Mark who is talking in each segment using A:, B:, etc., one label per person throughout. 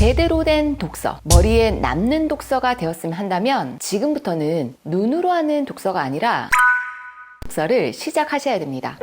A: 제대로 된 독서, 머리에 남는 독서가 되었으면 한다면 지금부터는 눈으로 하는 독서가 아니라 독서를 시작하셔야 됩니다.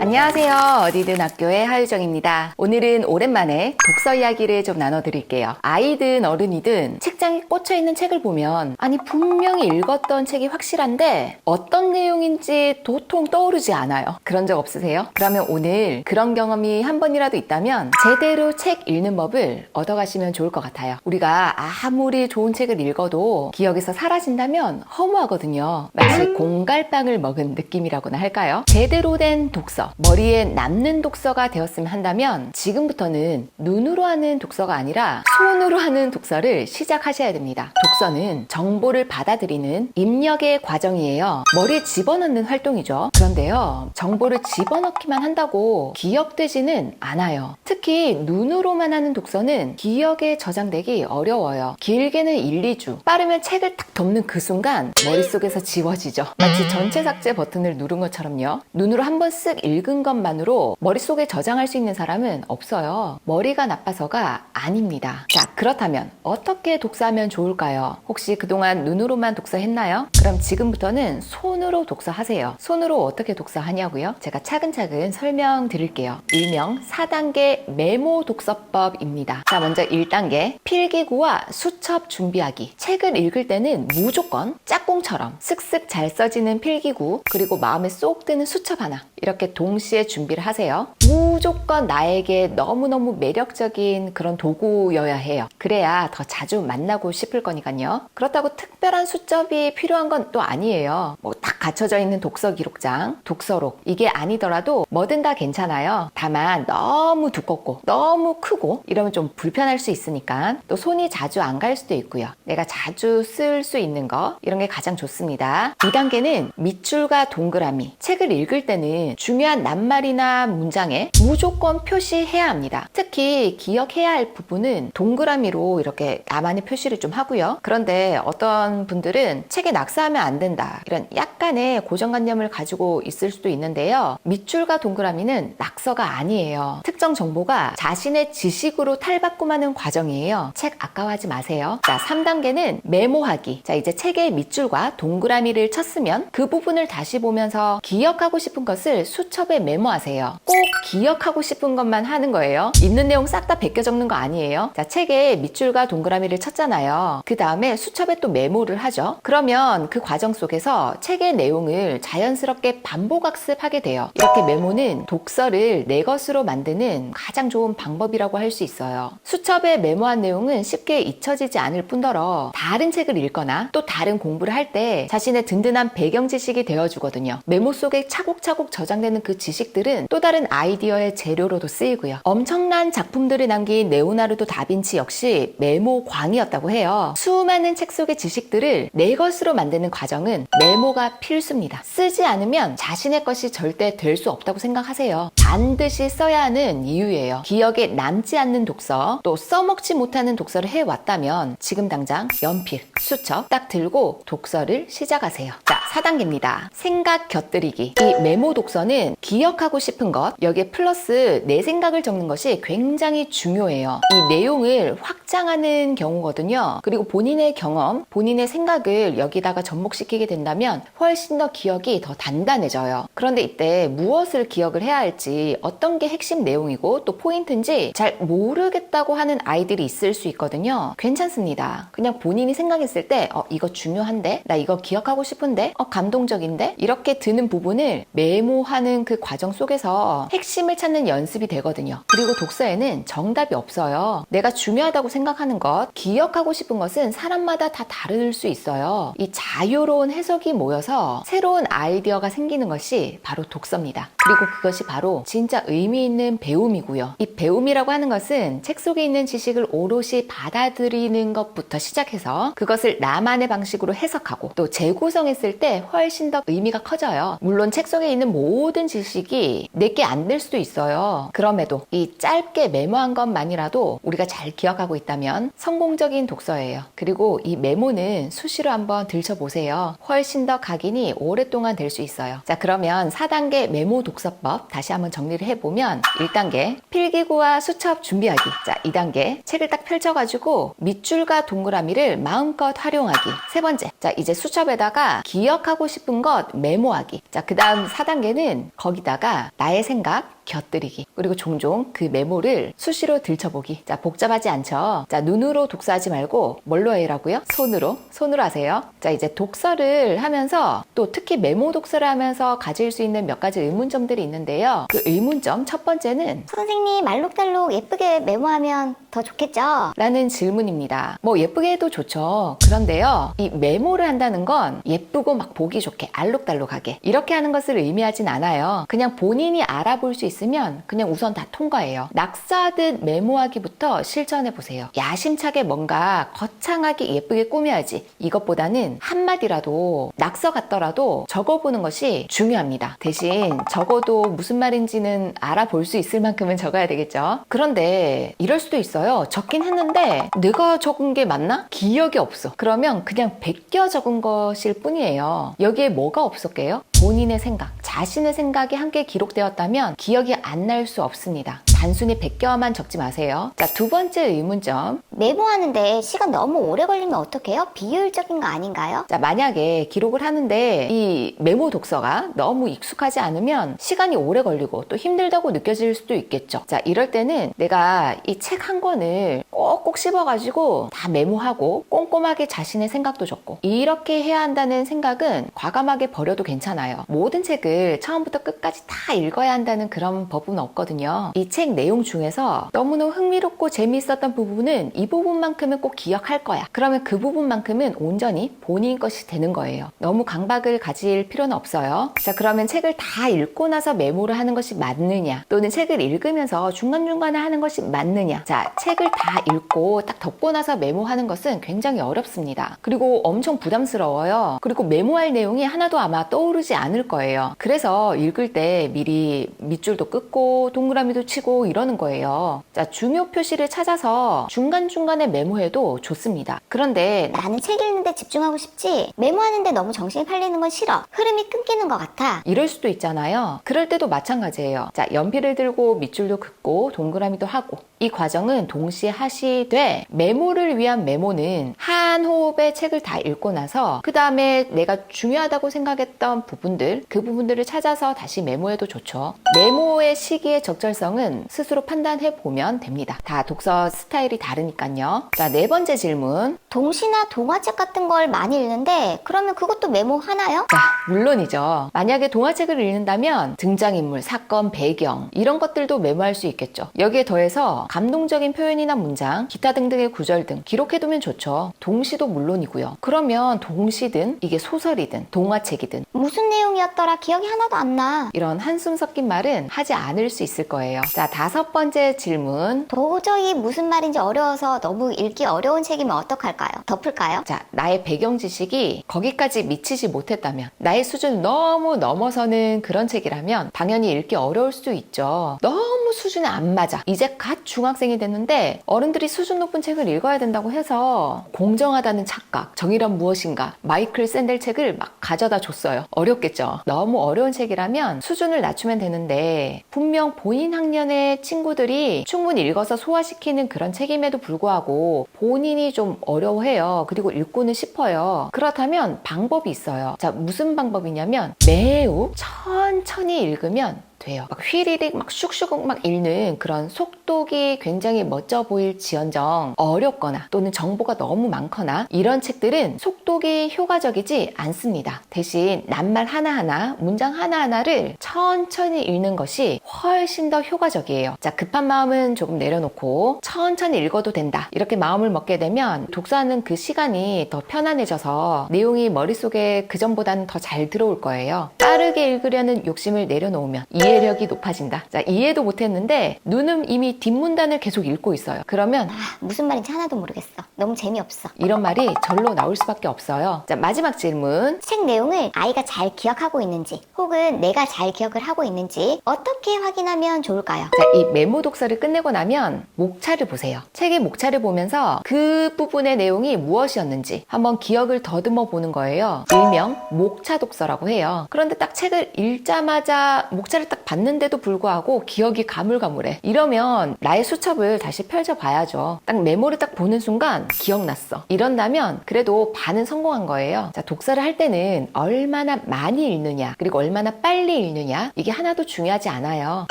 A: 안녕하세요. 어디든 학교의 하유정입니다. 오늘은 오랜만에 독서 이야기를 좀 나눠드릴게요. 아이든 어른이든 책장에 꽂혀있는 책을 보면 분명히 읽었던 책이 확실한데 어떤 내용인지 도통 떠오르지 않아요. 그런 적 없으세요? 그러면 오늘 그런 경험이 한 번이라도 있다면 제대로 책 읽는 법을 얻어가시면 좋을 것 같아요. 우리가 아무리 좋은 책을 읽어도 기억에서 사라진다면 허무하거든요. 마치 공갈빵을 먹은 느낌이라고나 할까요? 제대로 된 독서, 머리에 남는 독서가 되었으면 한다면 지금부터는 눈으로 하는 독서가 아니라 손으로 하는 독서를 시작하셔야 됩니다. 독서는 정보를 받아들이는 입력의 과정이에요. 머리에 집어넣는 활동이죠. 그런데요, 정보를 집어넣기만 한다고 기억되지는 않아요. 특히 눈으로만 하는 독서는 기억에 저장되기 어려워요. 길게는 1, 2주, 빠르면 책을 딱 덮는 그 순간 머릿속에서 지워지죠. 마치 전체 삭제 버튼을 누른 것처럼요. 눈으로 한번 쓱 읽은 것만으로 머릿속에 저장할 수 있는 사람은 없어요. 머리가 나빠서가 아닙니다. 자, 그렇다면 어떻게 독서하면 좋을까요? 혹시 그동안 눈으로만 독서했나요? 그럼 지금부터는 손으로 독서하세요. 손으로 어떻게 독서하냐고요? 제가 차근차근 설명드릴게요. 일명 4단계 메모 독서법입니다. 자, 먼저 1단계 필기구와 수첩 준비하기. 책을 읽을 때는 무조건 짝꿍처럼 슥슥 잘 써지는 필기구, 그리고 마음에 쏙 드는 수첩 하나, 이렇게 동시에 준비를 하세요. 무조건 나에게 너무너무 매력적인 그런 도구여야 해요. 그래야 더 자주 만나고 싶을 거니까요. 그렇다고 특별한 수첩이 필요한 건 또 아니에요. 딱 갖춰져 있는 독서 기록장, 독서록, 이게 아니더라도 뭐든 다 괜찮아요. 다만 너무 두껍고 너무 크고 이러면 좀 불편할 수 있으니까, 또 손이 자주 안 갈 수도 있고요. 내가 자주 쓸 수 있는 거, 이런 게 가장 좋습니다. 2단계는 밑줄과 동그라미. 책을 읽을 때는 중요한 낱말이나 문장에 무조건 표시해야 합니다. 특히 기억해야 할 부분은 동그라미로 이렇게 나만의 표시를 좀 하고요. 그런데 어떤 분들은 책에 낙서하면 안 된다, 이런 약간의 고정관념을 가지고 있을 수도 있는데요. 밑줄과 동그라미는 낙서가 아니에요. 특정 정보가 자신의 지식으로 탈바꿈하는 과정이에요. 책 아까워하지 마세요. 자, 3단계는 메모하기. 자, 이제 책에 밑줄과 동그라미를 쳤으면 그 부분을 다시 보면서 기억하고 싶은 것을 수첩에 메모하세요. 꼭 기억하고 싶은 것만 하는 거예요. 있는 내용 싹 다 베껴 적는 거 아니에요. 자, 책에 밑줄과 동그라미를 쳤잖아요. 그 다음에 수첩에 또 메모를 하죠. 그러면 그 과정 속에서 책의 내용을 자연스럽게 반복학습하게 돼요. 이렇게 메모는 독서를 내 것으로 만드는 가장 좋은 방법이라고 할 수 있어요. 수첩에 메모한 내용은 쉽게 잊혀지지 않을 뿐더러 다른 책을 읽거나 또 다른 공부를 할 때 자신의 든든한 배경 지식이 되어주거든요. 메모 속에 차곡차곡 저장되는 그 지식들은 또 다른 아이디어의 재료로도 쓰이고요. 엄청난 작품들을 남긴 레오나르도 다빈치 역시 메모광이었다고 해요. 수많은 책 속의 지식들을 내 것으로 만드는 과정은 메모가 필수입니다. 쓰지 않으면 자신의 것이 절대 될 수 없다고 생각하세요. 반드시 써야 하는 이유예요. 기억에 남지 않는 독서, 또 써먹지 못하는 독서를 해왔다면 지금 당장 연필, 수첩 딱 들고 독서를 시작하세요. 자, 4단계입니다. 생각 곁들이기. 이 메모 독서는 기억하고 싶은 것, 여기에 플러스 내 생각을 적는 것이 굉장히 중요해요. 이 내용을 확장하는 경우거든요. 그리고 본인의 경험, 본인의 생각을 여기다가 접목시키게 된다면 훨씬 더 기억이 더 단단해져요. 그런데 이때 무엇을 기억을 해야 할지, 어떤 게 핵심 내용이고 또 포인트인지 잘 모르겠다고 하는 아이들이 있을 수 있거든요. 괜찮습니다. 그냥 본인이 생각했을 때 이거 중요한데? 나 이거 기억하고 싶은데? 감동적인데? 이렇게 드는 부분을 메모하는 그 과정 속에서 핵심을 찾는 연습이 되거든요. 그리고 독서에는 정답이 없어요. 내가 중요하다고 생각하는 것, 기억하고 싶은 것은 사람마다 다 다를 수 있어요. 이 자유로운 해석이 모여서 새로운 아이디어가 생기는 것이 바로 독서입니다. 그리고 그것이 바로 진짜 의미 있는 배움이고요. 이 배움이라고 하는 것은 책 속에 있는 지식을 오롯이 받아들이는 것부터 시작해서 그것을 나만의 방식으로 해석하고 또 재구성했을 때 훨씬 더 의미가 커져요. 물론 책 속에 있는 모든 지식 글씨기 내게 안 될 수도 있어요. 그럼에도 이 짧게 메모한 것만이라도 우리가 잘 기억하고 있다면 성공적인 독서예요. 그리고 이 메모는 수시로 한번 들춰보세요. 훨씬 더 각인이 오랫동안 될 수 있어요. 자, 그러면 4단계 메모 독서법 다시 한번 정리를 해보면 1단계 필기구와 수첩 준비하기. 자, 2단계 책을 딱 펼쳐가지고 밑줄과 동그라미를 마음껏 활용하기. 3번째, 자, 이제 수첩에다가 기억하고 싶은 것 메모하기. 자, 그 다음 4단계는 거기다가 나의 생각 곁들이기. 그리고 종종 그 메모를 수시로 들춰보기. 자, 복잡하지 않죠? 자, 눈으로 독서하지 말고 뭘로 해라고요? 손으로 하세요. 자, 이제 독서를 하면서 또 특히 메모 독서를 하면서 가질 수 있는 몇 가지 의문점들이 있는데요. 그 의문점 첫 번째는
B: 선생님, 알록달록 예쁘게 메모하면 더 좋겠죠?
A: 라는 질문입니다. 뭐 예쁘게 해도 좋죠. 그런데요, 이 메모를 한다는 건 예쁘고 막 보기 좋게 알록달록하게 이렇게 하는 것을 의미하진 않아요. 그냥 본인이 알아볼 수 있으면 그냥 우선 다 통과해요. 낙서하듯 메모하기부터 실천해 보세요. 야심차게 뭔가 거창하게 예쁘게 꾸며야지. 이것보다는 한마디라도 낙서 같더라도 적어보는 것이 중요합니다. 대신 적어도 무슨 말인지는 알아볼 수 있을 만큼은 적어야 되겠죠. 그런데 이럴 수도 있어요. 적긴 했는데 내가 적은 게 맞나? 기억이 없어. 그러면 그냥 베껴 적은 것일 뿐이에요. 여기에 뭐가 없었게요? 본인의 생각, 자신의 생각이 함께 기록되었다면 기억이 안 날 수 없습니다. 단순히 베껴만 적지 마세요. 자, 두 번째 의문점.
B: 메모하는데 시간 너무 오래 걸리면 어떡해요? 비효율적인 거 아닌가요?
A: 자, 만약에 기록을 하는데 이 메모 독서가 너무 익숙하지 않으면 시간이 오래 걸리고 또 힘들다고 느껴질 수도 있겠죠. 자, 이럴 때는 내가 이 책 한 권을 꼭꼭 씹어가지고 다 메모하고 꼼꼼하게 자신의 생각도 적고 이렇게 해야 한다는 생각은 과감하게 버려도 괜찮아요. 모든 책을 처음부터 끝까지 다 읽어야 한다는 그런 법은 없거든요. 이 책 내용 중에서 너무너무 흥미롭고 재미있었던 부분은 이 부분만큼은 꼭 기억할 거야. 그러면 그 부분만큼은 온전히 본인 것이 되는 거예요. 너무 강박을 가질 필요는 없어요. 자, 그러면 책을 다 읽고 나서 메모를 하는 것이 맞느냐, 또는 책을 읽으면서 중간중간에 하는 것이 맞느냐. 자, 책을 다 읽고 딱 덮고 나서 메모하는 것은 굉장히 어렵습니다. 그리고 엄청 부담스러워요. 그리고 메모할 내용이 하나도 아마 떠오르지 않을 거예요. 그래서 읽을 때 미리 밑줄도 긋고 동그라미도 치고 이러는 거예요. 자, 중요 표시를 찾아서 중간중간에 메모해도 좋습니다. 그런데
B: 나는 책 읽는데 집중하고 싶지 메모하는데 너무 정신이 팔리는 건 싫어. 흐름이 끊기는 것 같아.
A: 이럴 수도 있잖아요. 그럴 때도 마찬가지예요. 자, 연필을 들고 밑줄도 긋고 동그라미도 하고 이 과정은 동시에 하시되 메모를 위한 메모는 한 호흡에 책을 다 읽고 나서 그 다음에 내가 중요하다고 생각했던 부분들, 그 부분들을 찾아서 다시 메모해도 좋죠. 메모의 시기의 적절성은 스스로 판단해 보면 됩니다. 다 독서 스타일이 다르니까요. 자, 네 번째 질문.
B: 동시나 동화책 같은 걸 많이 읽는데 그러면 그것도 메모하나요?
A: 자, 물론이죠. 만약에 동화책을 읽는다면 등장인물, 사건, 배경 이런 것들도 메모할 수 있겠죠. 여기에 더해서 감동적인 표현이나 문장, 기타 등등의 구절 등 기록해두면 좋죠. 동시도 물론이고요. 그러면 동시든 이게 소설이든 동화책이든
B: 무슨 내용이었더라 기억이 하나도 안 나.
A: 이런 한숨 섞인 말은 하지 않을 수 있을 거예요. 자, 다섯 번째 질문.
B: 도저히 무슨 말인지 어려워서 너무 읽기 어려운 책이면 어떡할까요? 덮을까요?
A: 자, 나의 배경 지식이 거기까지 미치지 못했다면, 나의 수준을 너무 넘어서는 그런 책이라면 당연히 읽기 어려울 수도 있죠. 너무 수준에 안 맞아. 이제 갓 중학생이 됐는데 어른들이 수준 높은 책을 읽어야 된다고 해서 공정하다는 착각, 정의란 무엇인가, 마이클 샌델 책을 막 가져다 줬어요. 어렵겠죠. 너무 어려운 책이라면 수준을 낮추면 되는데 분명 본인 학년의 친구들이 충분히 읽어서 소화시키는 그런 책임에도 불구하고 본인이 좀 어려워해요. 그리고 읽고는 싶어요. 그렇다면 방법이 있어요. 자, 무슨 방법이냐면 매우 천천히 읽으면 돼요. 막 휘리릭 막 슉슉 막 읽는 그런 속독이 굉장히 멋져 보일지언정 어렵거나 또는 정보가 너무 많거나 이런 책들은 속독이 효과적이지 않습니다. 대신 낱말 하나하나, 문장 하나하나를 천천히 읽는 것이 훨씬 더 효과적이에요. 자, 급한 마음은 조금 내려놓고 천천히 읽어도 된다. 이렇게 마음을 먹게 되면 독서하는 그 시간이 더 편안해져서 내용이 머릿속에 그전보다는 더 잘 들어올 거예요. 빠르게 읽으려는 욕심을 내려놓으면 이해력이 높아진다. 자, 이해도 못했는데 눈은 이미 뒷문단을 계속 읽고 있어요. 그러면
B: 무슨 말인지 하나도 모르겠어. 너무 재미없어.
A: 이런 말이 절로 나올 수밖에 없어요. 자, 마지막 질문.
B: 책 내용을 아이가 잘 기억하고 있는지 혹은 내가 잘 기억을 하고 있는지 어떻게 확인하면 좋을까요?
A: 자, 이 메모 독서를 끝내고 나면 목차를 보세요. 책의 목차를 보면서 그 부분의 내용이 무엇이었는지 한번 기억을 더듬어 보는 거예요. 일명 목차 독서라고 해요. 그런데 딱 책을 읽자마자 목차를 딱 봤는데도 불구하고 기억이 가물가물해. 이러면 나의 수첩을 다시 펼쳐봐야죠. 딱 메모를 딱 보는 순간 기억났어. 이런다면 그래도 반은 성공한 거예요. 자, 독서를 할 때는 얼마나 많이 읽느냐 그리고 얼마나 빨리 읽느냐 이게 하나도 중요하지 않아요.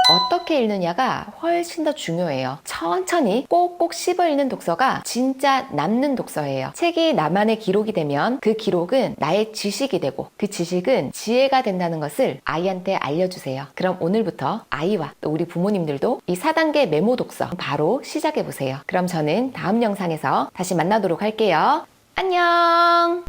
A: 어떻게 읽느냐가 훨씬 더 중요해요. 천천히 꼭꼭 씹어 읽는 독서가 진짜 남는 독서예요. 책이 나만의 기록이 되면 그 기록은 나의 지식이 되고 그 지식은 지혜가 된다는 것을 아이한테 알려주세요. 그럼 오늘부터 아이와 또 우리 부모님들도 이 4단계 메모 독서 바로 시작해보세요. 그럼 저는 다음 영상에서 다시 만나도록 할게요. 안녕!